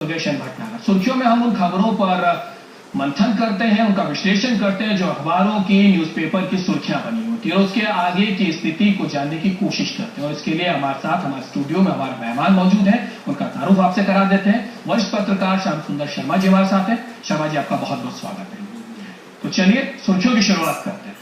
भटनागर। सुर्खियों में हम उन खबरों पर मंथन करते हैं, उनका विश्लेषण करते हैं जो अखबारों की, न्यूज़पेपर की सुर्खियां बनी होती है और उसके आगे की स्थिति को जानने की कोशिश करते हैं। और इसके लिए हमारे साथ हमारे स्टूडियो में हमारे मेहमान मौजूद हैं, उनका तारुफ आपसे करा देते हैं। वरिष्ठ पत्रकार श्याम सुंदर शर्मा जी हमारे साथ हैं। शर्मा जी, आपका बहुत बहुत स्वागत है। तो चलिए सुर्खियों की शुरुआत करते हैं।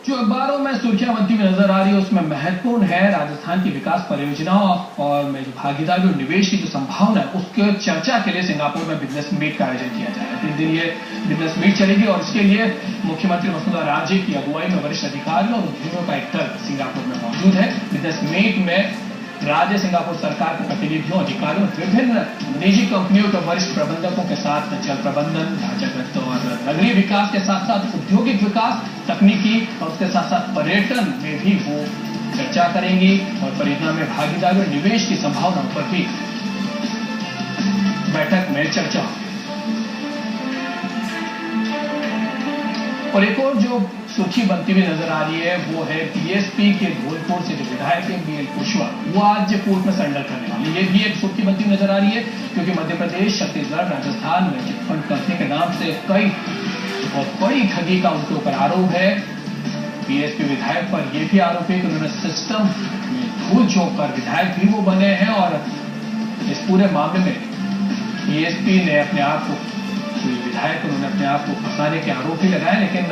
जो अखबारों में सुर्खियां बनती हुई नजर आ रही है उसमें महत्वपूर्ण है राजस्थान की विकास परियोजनाओं और में जो भागीदारी और निवेश की जो संभावना है उसके चर्चा के लिए सिंगापुर में बिजनेस मीट का आयोजन किया जाएगा। 3 दिन ये बिजनेस मीट चलेगी और इसके लिए मुख्यमंत्री वसुंधरा राजे की अगुवाई में वरिष्ठ अधिकारियों और उद्यमियों का एक दल सिंगापुर में मौजूद है। बिजनेस मीट में राज्य सिंगापुर सरकार के प्रतिनिधियों, अधिकारियों, विभिन्न निजी कंपनियों के वरिष्ठ प्रबंधकों के साथ जल प्रबंधन, ढांचागत और नगरीय विकास के साथ साथ औद्योगिक विकास, तकनीकी और उसके साथ साथ पर्यटन में भी वो चर्चा करेंगी और परियोजना में भागीदारी और निवेश की संभावनाओं पर भी बैठक में चर्चा होगी। और एक और जो सुर्खी बनती हुई नजर आ रही है वो है बीएसपी के धौलपुर से जो विधायक है बीएल कुशवाहा, वो आज कोर्ट में सरेंडर करने वाले। ये भी एक सुर्खी बनती हुई नजर आ रही है क्योंकि मध्य प्रदेश, छत्तीसगढ़, राजस्थान में चिटफंड कंपनी के नाम से कई बहुत बड़ी ठगी का उनके ऊपर आरोप है। बीएसपी विधायक पर यह भी आरोप है कि उन्होंने सिस्टम में धूल झोंक कर विधायक भी वो बने हैं और इस पूरे मामले में बीएसपी ने अपने आप को विधायक उन्होंने अपने आप को फंसाने के आरोप ही लगाए। लेकिन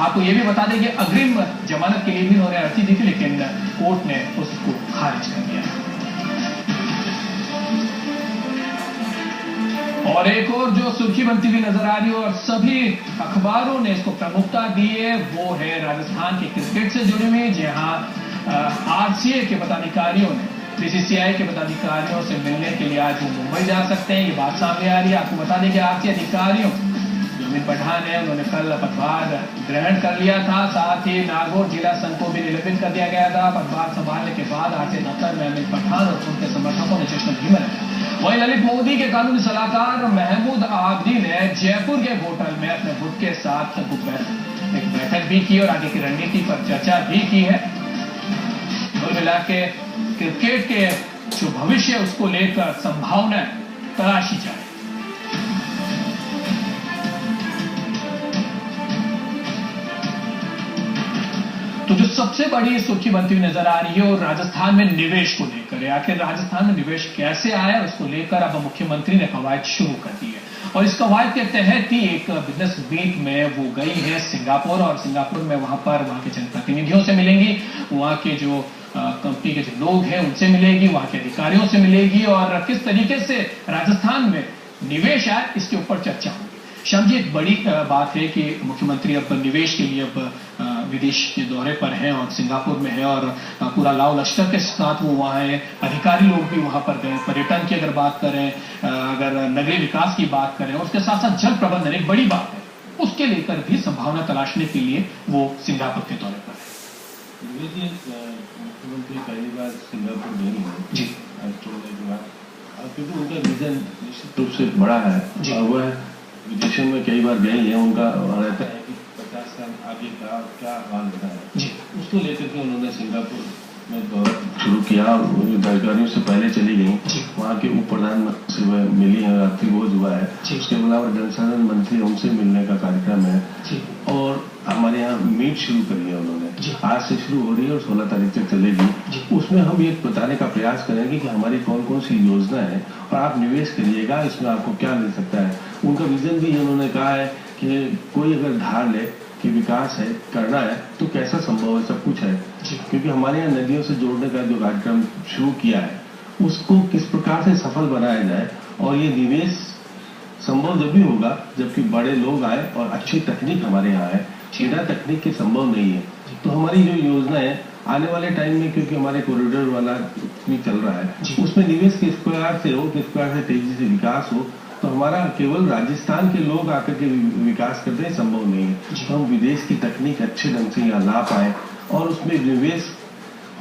आपको यह भी बता दें कि अग्रिम जमानत के लिए भी उन्होंने अर्जी दी थी लेकिन कोर्ट ने उसको खारिज कर दिया। और एक और जो सुर्खी बनती हुई नजर आ रही है और सभी अखबारों ने इसको प्रमुखता दी है वो है राजस्थान के क्रिकेट से जुड़ी हुई, जहां आरसीए के पदाधिकारियों ने बीसीसीआई के पदाधिकारियों से मिलने के लिए आज वो मुंबई जा सकते हैं। ये बात सामने आ रही है। आपको बता दें कि आरसीए अधिकारियों अमित पठान है, उन्होंने कल पदभार ग्रहण कर लिया था। साथ ही नागौर जिला संघ को भी निलंबित कर दिया गया था। पदभार संभालने के बाद आरसीए दफ्तर में अमित पठान और उनके समर्थकों ने जश्न भी मनाया। वहीं ललित मोदी के कानूनी सलाहकार महमूद आबदी ने जयपुर के होटल में अपने गुट के साथ एक बैठक भी की और आगे की रणनीति पर चर्चा भी की है। कुल मिला के क्रिकेट के जो भविष्य उसको लेकर संभावनाएं तलाशी जाए। तो जो सबसे बड़ी सुर्खी बनती हुई नजर आ रही है और राजस्थान में निवेश को लेकर है। आखिर राजस्थान में निवेश कैसे आया उसको लेकर अब मुख्यमंत्री ने कवायद शुरू कर दी है और इस कवायद के तहत ही एक बिजनेस मीट में वो गई है सिंगापुर और सिंगापुर में वहां के जनप्रतिनिधियों से मिलेंगी, वहां के जो कंपनी के जो लोग हैं उनसे मिलेगी, वहां के अधिकारियों से मिलेगी और किस तरीके से राजस्थान में निवेश आए इसके ऊपर चर्चा होगी। श्याम जी, एक बड़ी बात है कि मुख्यमंत्री अब निवेश के लिए अब विदेश के दौरे पर हैं और सिंगापुर में है और पूरा लाव लश्कर के साथ वो वहाँ है। अधिकारी लोग भी वहां पर गए। पर्यटन की अगर बात करें, अगर नगरीय विकास की बात करें और उसके साथ साथ जल प्रबंधन एक बड़ी बात है, उसके लेकर भी संभावना तलाशने के लिए वो सिंगापुर के दौरे पर है। मुख्यमंत्री पहली बार सिंगापुर गए हैं जी, छोड़ने के बाद, क्योंकि उनका विजन निश्चित रूप से बड़ा है और वह विदेशों में कई बार गए हैं। उनका रहता है कि 50 साल आगे का क्या हाल होता है, उसको लेकर के उन्होंने सिंगापुर में दौरा शुरू किया। अधिकारियों से पहले चली गई, वहाँ के उप प्रधानमंत्री से वह मिली है, रात्रि भोज हुआ है। उसके अलावा जल संसाधन मंत्री उनसे मिलने का कार्यक्रम है और हमारे यहाँ मीट शुरू करी है उन्होंने। आज से शुरू हो रही है और 16 तारीख तक चलेगी। उसमें हम ये बताने का प्रयास करेंगे कि हमारी कौन कौन सी योजना है और आप निवेश करिएगा, इसमें आपको क्या मिल सकता है। उनका विजन भी उन्होंने कहा है कि कोई अगर धार ले कि विकास है, करना है तो कैसा संभव है, सब कुछ है। क्योंकि हमारे यहाँ नदियों से जोड़ने का जो कार्यक्रम शुरू किया है उसको किस प्रकार से सफल बनाया जाए और ये निवेश संभव जब भी होगा जबकि बड़े लोग आए और अच्छी तकनीक हमारे यहाँ है। बिना तकनीक के संभव नहीं है। तो हमारी जो योजना है आने वाले टाइम में, क्योंकि हमारे कॉरिडोर वाला भी चल रहा है, उसमें निवेश किस प्रकार से हो, किस प्रकार से तेजी से विकास हो, तो हमारा केवल राजस्थान के लोग आकर के विकास करते हैं संभव नहीं है। तो हम विदेश की तकनीक अच्छे ढंग से यहाँ ला पाए और उसमें निवेश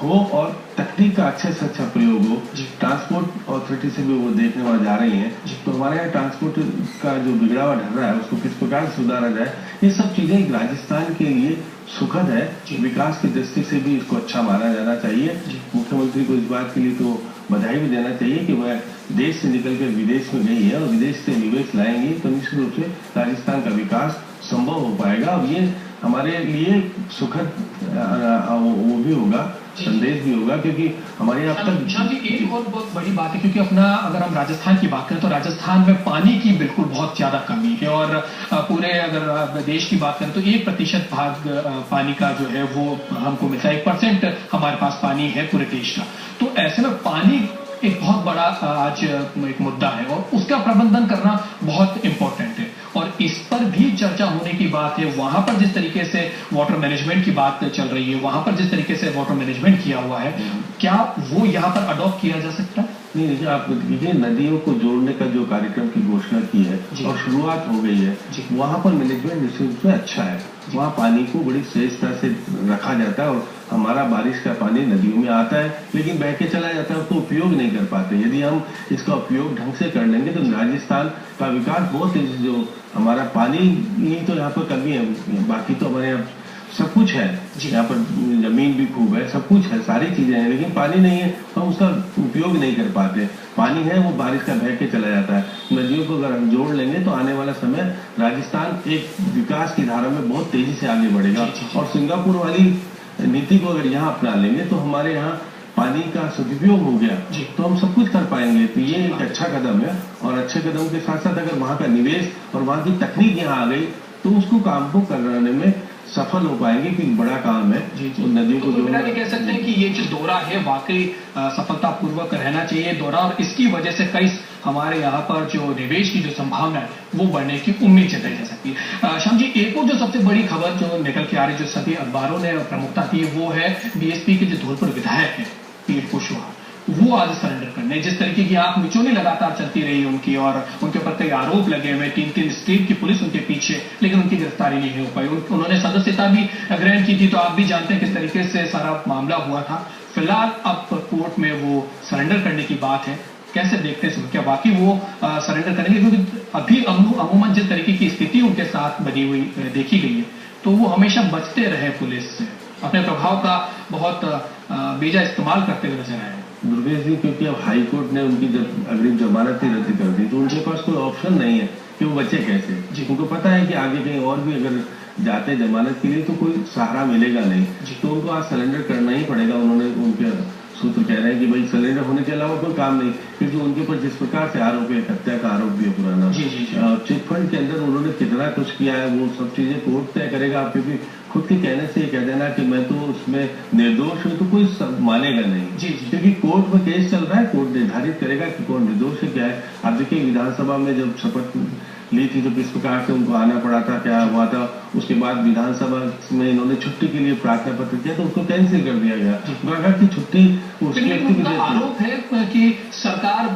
हो और तकनीक का अच्छे से अच्छा प्रयोग हो। ट्रांसपोर्ट अथॉरिटी से भी वो देखने वहां जा रही हैं, तो हमारे यहाँ ट्रांसपोर्ट का जो बिगड़ा हुआ ढर्रा है उसको किस प्रकार से सुधारा जाए, ये सब चीजें राजस्थान के लिए सुखद है। विकास की दृष्टि से भी इसको अच्छा माना जाना चाहिए। मुख्यमंत्री को इस बात के लिए तो बधाई भी देना चाहिए कि वह देश से निकलकर विदेश में गई है और विदेश से निवेश लाएंगी तो निश्चित रूप से राजस्थान का विकास संभव हो पाएगा और ये हमारे लिए सुखद वो भी होगा, संदेश भी होगा, क्योंकि हमारे यहाँ तक शाम जी एक और बहुत बड़ी बात है, क्योंकि अपना अगर हम राजस्थान की बात करें तो राजस्थान में पानी की बिल्कुल बहुत ज्यादा कमी है और पूरे अगर देश की बात करें तो 1% भाग पानी का जो है वो हमको मिलता है, 1% हमारे पास पानी है पूरे देश का। तो ऐसे में पानी एक बहुत बड़ा आज एक मुद्दा है और उसका प्रबंधन करना बहुत इंपॉर्टेंट है और इस पर भी चर्चा होने की बात है। वहां पर जिस तरीके से वाटर मैनेजमेंट की बात चल रही है, वहां पर जिस तरीके से वाटर मैनेजमेंट किया हुआ है, क्या वो यहाँ पर अडॉप्ट किया जा सकता है? नहीं, देखिए आप देखिए नदियों को जोड़ने का जो कार्यक्रम की घोषणा की है और शुरुआत हो गई है, वहां पर मैनेजमेंट निश्चित रूप से अच्छा है। वहाँ पानी को बड़ी श्रेष्ठता से रखा जाता है और हमारा बारिश का पानी नदियों में आता है लेकिन बह के चला जाता है, उसको उपयोग नहीं कर पाते। यदि हम इसका उपयोग ढंग से कर लेंगे तो राजस्थान का विकास बहुत तेजी से, जो हमारा पानी ही तो यहाँ पर कमी है, बाकी तो हमारे यहाँ सब कुछ है, यहाँ पर जमीन भी खूब है, सब कुछ है, सारी चीजें हैं, लेकिन पानी नहीं है, हम उसका उपयोग नहीं कर पाते। पानी है वो बारिश का बह के चला जाता है। नदियों को अगर हम जोड़ लेंगे तो आने वाला समय राजस्थान एक विकास की धारा में बहुत तेजी से आगे बढ़ेगा और सिंगापुर वाली नीति को अगर यहाँ अपना लेंगे तो हमारे यहाँ पानी का सदुपयोग हो गया तो हम सब कुछ कर पाएंगे। तो ये एक अच्छा कदम है और अच्छे कदम के साथ साथ अगर वहाँ का निवेश और वहाँ की तकनीक यहाँ आ गई तो उसको काम को कराने में सफल हो पाएंगे, क्योंकि बड़ा काम है। तो नदियों को जोड़ना कह सकते हैं कि ये जो दौरा है वाकई सफलतापूर्वक रहना चाहिए दौरा और इसकी वजह से कई हमारे यहाँ पर जो निवेश की जो संभावना है वो बढ़ने की उम्मीद जताई जा सकती है। श्याम जी एक और जो सबसे बड़ी खबर जो निकल के आ रही, जो सभी अखबारों ने प्रमुखता दी, वो है बीएसपी के जो धौलपुर विधायक है पीर कुशवाहा, वो आज सरेंडर करने, जिस तरीके की आंख मिचौनी लगातार चलती रही उनकी और उनके ऊपर कई आरोप लगे हुए, 3 स्टेट की पुलिस उनके पीछे, लेकिन उनकी गिरफ्तारी नहीं हो पाई। उन्होंने सदस्यता भी ग्रहण की थी, तो आप भी जानते हैं किस तरीके से सारा मामला हुआ था। फिलहाल अब कोर्ट में वो सरेंडर करने की बात है, कैसे देखते हैं, क्या वाकई वो सरेंडर करेंगे? क्योंकि अभी अमूमन जिस तरीके की स्थिति उनके साथ बनी हुई देखी गई है तो वो हमेशा बचते रहे पुलिस से, अपने प्रभाव का बहुत बेजा इस्तेमाल करते हुए नजर आए। दुर्गेश जी, क्योंकि अब हाई कोर्ट ने उनकी जब अग्रिम जमानत ही रद्द कर दी तो उनके पास कोई ऑप्शन नहीं है कि वो बचे कैसे। उनको पता है कि आगे कहीं और भी अगर जाते जमानत के लिए तो कोई सहारा मिलेगा नहीं, तो उनको आज सरेंडर करना ही पड़ेगा। उन्होंने उनके सूत्र कह रहे हैं कि भाई सरेंडर होने के अलावा कोई काम नहीं, क्योंकि उनके ऊपर जिस प्रकार से आरोप है, हत्या का आरोप भी है पुराना, चिटफंड के अंदर उन्होंने कितना कुछ किया है वो सब चीजें कोर्ट तय करेगा। क्योंकि खुद के कहने से कह देना कि मैं तो उसमें निर्दोष हूं तो कोई मानेगा नहीं, क्योंकि कोर्ट में केस चल रहा है, कोर्ट निर्धारित करेगा कि कौन निर्दोष है क्या है। आप देखिए विधानसभा में जब शपथ ली थी तो किस प्रकार से उनको आना पड़ा था, क्या हुआ था, उसके बाद विधानसभा में इन्होंने छुट्टी के लिए प्रार्थना पत्र किया तो उसको कैंसिल कर दिया गया। कहा कि छुट्टी आरोप है कि सरकार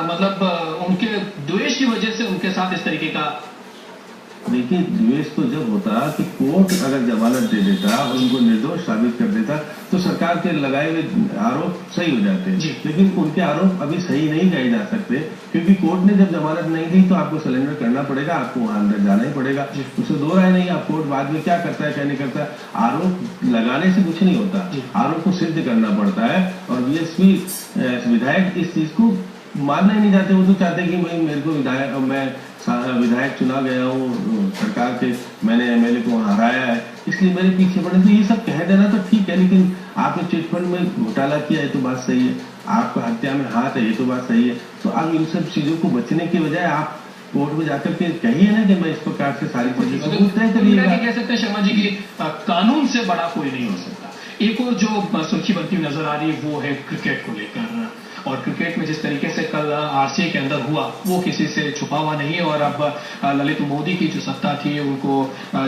मतलब उनके द्वेष की वजह से उनके साथ इस तरीके का। देखिए द्वेष तो जब होता कि कोर्ट अगर जमानत दे देता और उनको निर्दोष साबित कर देता तो सरकार के लगाए हुए आरोप सही हो जाते, लेकिन उनके आरोप अभी सही नहीं कहे जा सकते, क्योंकि कोर्ट ने जब जमानत नहीं दी तो आपको सरेंडर करना पड़ेगा, आपको वहां अंदर जाना ही पड़ेगा। उससे दो राय नहीं, आप कोर्ट बाद में क्या करता है क्या नहीं करता, आरोप लगाने से कुछ नहीं होता, आरोप को सिद्ध करना पड़ता है। और बीएसपी विधायक इस चीज को मानना ही नहीं चाहते। वो तो चाहते कि भाई मेरे को विधायक चुना गया हूँ, सरकार के मैंने एमएलए को हराया है, इसलिए मेरे पीछे पड़े। तो ये सब कह देना तो ठीक है, लेकिन आपने चिटफंड में घोटाला किया है तो बात सही है, आपका हत्या में हाथ है ये तो बात सही है। तो अब इन सब चीजों को बचने की बजाय आप कोर्ट में जाकर के कहिए ना कि मैं इस प्रकार से सारी चीजें तय करिएगा। कह सकते हैं शर्मा जी की कानून से बड़ा कोई नहीं हो सकता। एक और जो सुर्खी बनती हुई नजर आ रही है वो है क्रिकेट को लेकर। और क्रिकेट में जिस तरीके से कल आरसीए के अंदर हुआ वो किसी से छुपा हुआ नहीं। और अब ललित मोदी की जो सत्ता थी उनको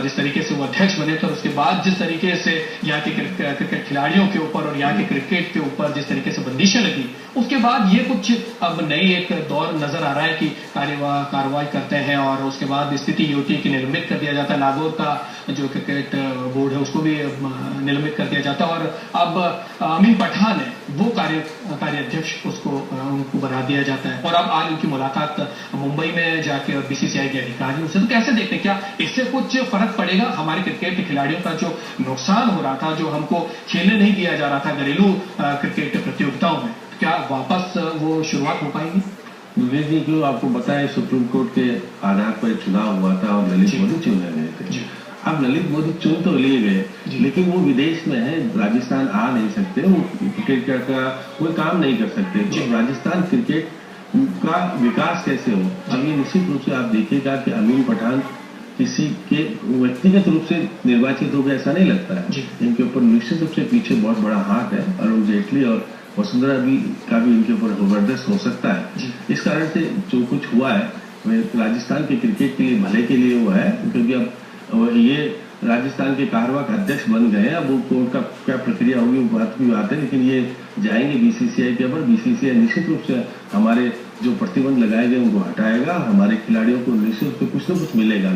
जिस तरीके से वो अध्यक्ष बने थे, उसके बाद जिस तरीके से यहाँ के क्रिकेट खिलाड़ियों के ऊपर और यहाँ के क्रिकेट के ऊपर जिस तरीके से बंदिशें लगी, उसके बाद ये कुछ अब नई एक दौर नजर आ रहा है कि कार्रवाई करते हैं और उसके बाद स्थिति ये होती है कि निलंबित कर दिया जाता है। नागौर का जो क्रिकेट बोर्ड है उसको भी निलंबित कर दिया जाता है और अब अमीन पठान है वो कार्याध्यक्ष उनको बना दिया जाता है। और अब आज उनकी मुलाकात मुंबई में जाके बीसीसीआई के अधिकारियों से, तो कैसे देखते हैं, क्या इससे कुछ फर्क पड़ेगा हमारे क्रिकेट के खिलाड़ियों का जो नुकसान हो रहा था, जो हमको खेलने नहीं दिया जा रहा था घरेलू क्रिकेट प्रतियोगिताओं में, क्या वापस वो शुरुआत हो पाएगी? विवेक जी, क्यों आपको बताया सुप्रीम कोर्ट के आधार पर चुनाव हुआ था और ललित मोदी चुने गए थे। अब ललित मोदी चुन तो लिए गए, लेकिन वो विदेश में है, राजस्थान आ नहीं सकते, वो क्रिकेट का कोई काम नहीं कर सकते। तो राजस्थान क्रिकेट का विकास कैसे हो? अब ये निश्चित रूप से आप देखिएगा कि अमीन पठान किसी के व्यक्तिगत रूप से निर्वाचित हो गए ऐसा नहीं लगता है। इनके ऊपर निश्चित रूप से पीछे बहुत बड़ा हाथ है। अरुण जेटली और वसुंधरा का भी इनके ऊपर जबरदस्त हो सकता है। इस कारण से जो कुछ हुआ है राजस्थान के क्रिकेट के लिए भले के लिए हुआ है, क्योंकि अब ये राजस्थान के कार्यवाहक अध्यक्ष बन गए हैं। अब वो उनका क्या प्रक्रिया होगी वो बात की बात है, लेकिन ये जाएंगे बीसीसीआई के ऊपर। बीसीसीआई निश्चित रूप से हमारे जो प्रतिबंध लगाए गए उनको हटाएगा, हमारे खिलाड़ियों को निश्चित रूप से कुछ न कुछ मिलेगा।